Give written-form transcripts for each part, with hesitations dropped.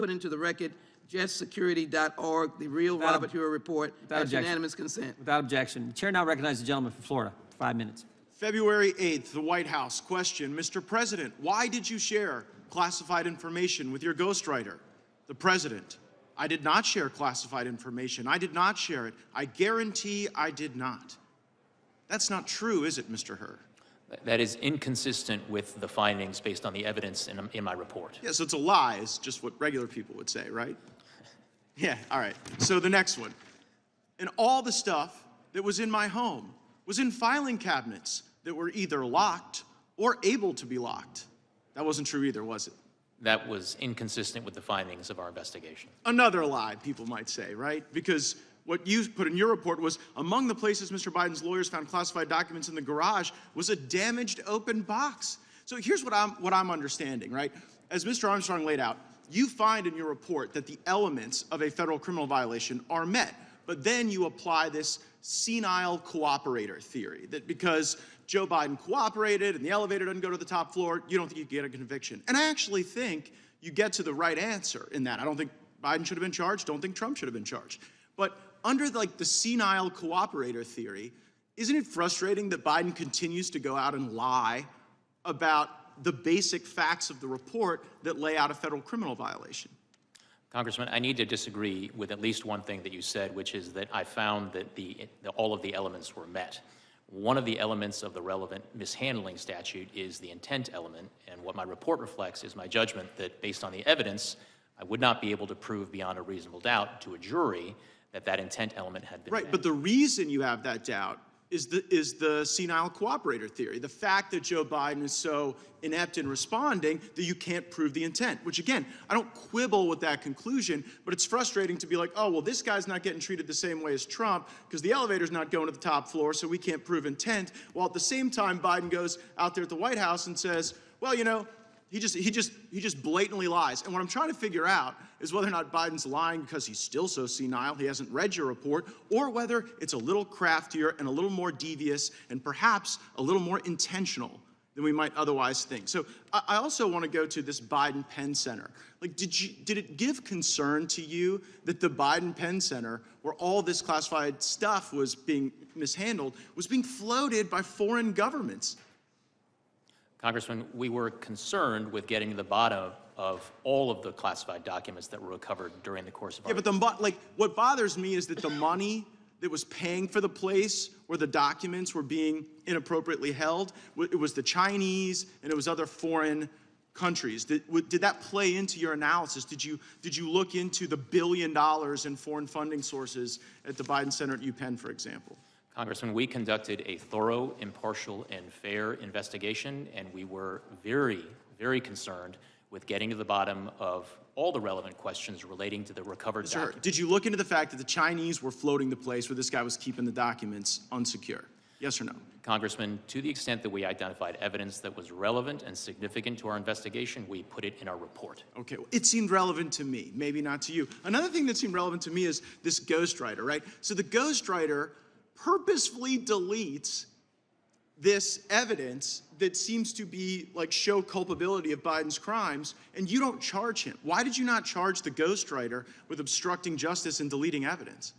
put into the record jetsecurity.org, the real Robert Hur report. That's unanimous consent. Without objection. The chair now recognizes the gentleman from Florida. 5 minutes. February 8th, the White House. Question, Mr. President, why did you share classified information with your ghostwriter? The President, I did not share classified information. I did not share it. I guarantee I did not. That's not true, is it, Mr. Hur? That is inconsistent with the findings based on the evidence in my report. Yeah, so it's a lie. It's just what regular people would say, right? Yeah, all right. So the next one. And all the stuff that was in my home was in filing cabinets that were either locked or able to be locked. That wasn't true either, was it? That was inconsistent with the findings of our investigation. Another lie, people might say, right? Because what you put in your report was among the places Mr. Biden's lawyers found classified documents in the garage was a damaged open box. So here's what I'm understanding, right? As Mr. Armstrong laid out, you find in your report that the elements of a federal criminal violation are met, but then you apply this senile cooperator theory, that because Joe Biden cooperated and the elevator doesn't go to the top floor, you don't think you get a conviction. And I actually think you get to the right answer in that. I don't think Biden should have been charged, don't think Trump should have been charged. But under the senile cooperator theory, isn't it frustrating that Biden continues to go out and lie about the basic facts of the report that lay out a federal criminal violation? Congressman, I need to disagree with at least one thing that you said, which is that I found that all of the elements were met. One of the elements of the relevant mishandling statute is the intent element, and what my report reflects is my judgment that based on the evidence, I would not be able to prove beyond a reasonable doubt to a jury that that intent element had been met. Right, but the reason you have that doubt is the senile cooperator theory. The fact that Joe Biden is so inept in responding that you can't prove the intent, which again, I don't quibble with that conclusion, but it's frustrating to be like, oh, well, this guy's not getting treated the same way as Trump because the elevator's not going to the top floor, so we can't prove intent. While at the same time, Biden goes out there at the White House and says, well, you know, he just blatantly lies. And what I'm trying to figure out is whether or not Biden's lying because he's still so senile, he hasn't read your report, or whether it's a little craftier and a little more devious and perhaps a little more intentional than we might otherwise think. So I also want to go to this Biden Penn Center. Like, did it give concern to you that the Biden Penn Center, where all this classified stuff was being mishandled, was being floated by foreign governments? Congressman, we were concerned with getting to the bottom of all of the classified documents that were recovered during the course of our... Yeah, but what bothers me is that the money that was paying for the place where the documents were being inappropriately held, it was the Chinese and it was other foreign countries. Did that play into your analysis? Did you look into the $1 billion in foreign funding sources at the Biden Center at UPenn, for example? Congressman, we conducted a thorough, impartial, and fair investigation, and we were very, very concerned with getting to the bottom of all the relevant questions relating to the recovered documents. Did you look into the fact that the Chinese were floating the place where this guy was keeping the documents unsecure? Yes or no? Congressman, to the extent that we identified evidence that was relevant and significant to our investigation, we put it in our report. Okay, well, it seemed relevant to me, maybe not to you. Another thing that seemed relevant to me is this ghostwriter, right? So the ghostwriter purposefully deletes this evidence that seems to be show culpability of Biden's crimes, and you don't charge him. Why did you not charge the ghostwriter with obstructing justice and deleting evidence?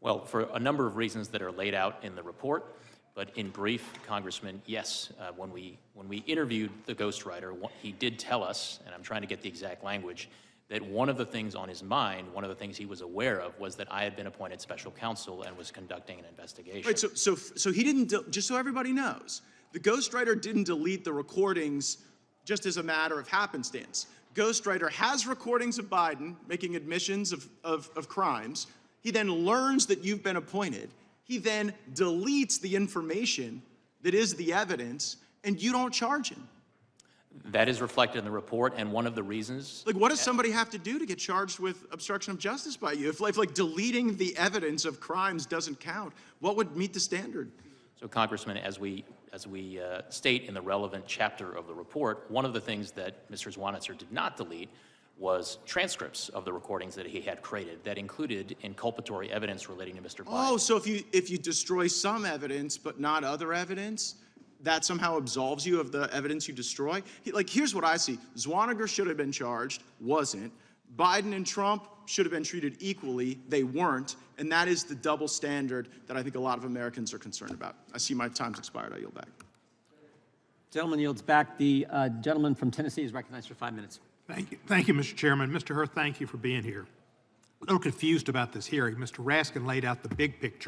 Well, for a number of reasons that are laid out in the report, but in brief, Congressman, yes, when we interviewed the ghostwriter, he did tell us, and I'm trying to get the exact language, that one of the things on his mind, one of the things he was aware of, was that I had been appointed special counsel and was conducting an investigation. Right, so he didn't, just so everybody knows, the ghostwriter didn't delete the recordings just as a matter of happenstance. Ghostwriter has recordings of Biden making admissions of crimes. He then learns that you've been appointed. He then deletes the information that is the evidence, and you don't charge him. That is reflected in the report, and one of the reasons... What does somebody have to do to get charged with obstruction of justice by you? If deleting the evidence of crimes doesn't count, what would meet the standard? So, Congressman, as we state in the relevant chapter of the report, one of the things that Mr. Zwanitzer did not delete was transcripts of the recordings that he had created that included inculpatory evidence relating to Mr. Biden. Oh, so if you destroy some evidence but not other evidence, that somehow absolves you of the evidence you destroy? Here's what I see. Zwanniger should have been charged, wasn't. Biden and Trump should have been treated equally. They weren't, and that is the double standard that I think a lot of Americans are concerned about. I see my time's expired. I yield back. Gentleman yields back. The gentleman from Tennessee is recognized for 5 minutes. Thank you, Mr. Chairman. Mr. Hur, thank you for being here. A little confused about this hearing. Mr. Raskin laid out the big picture.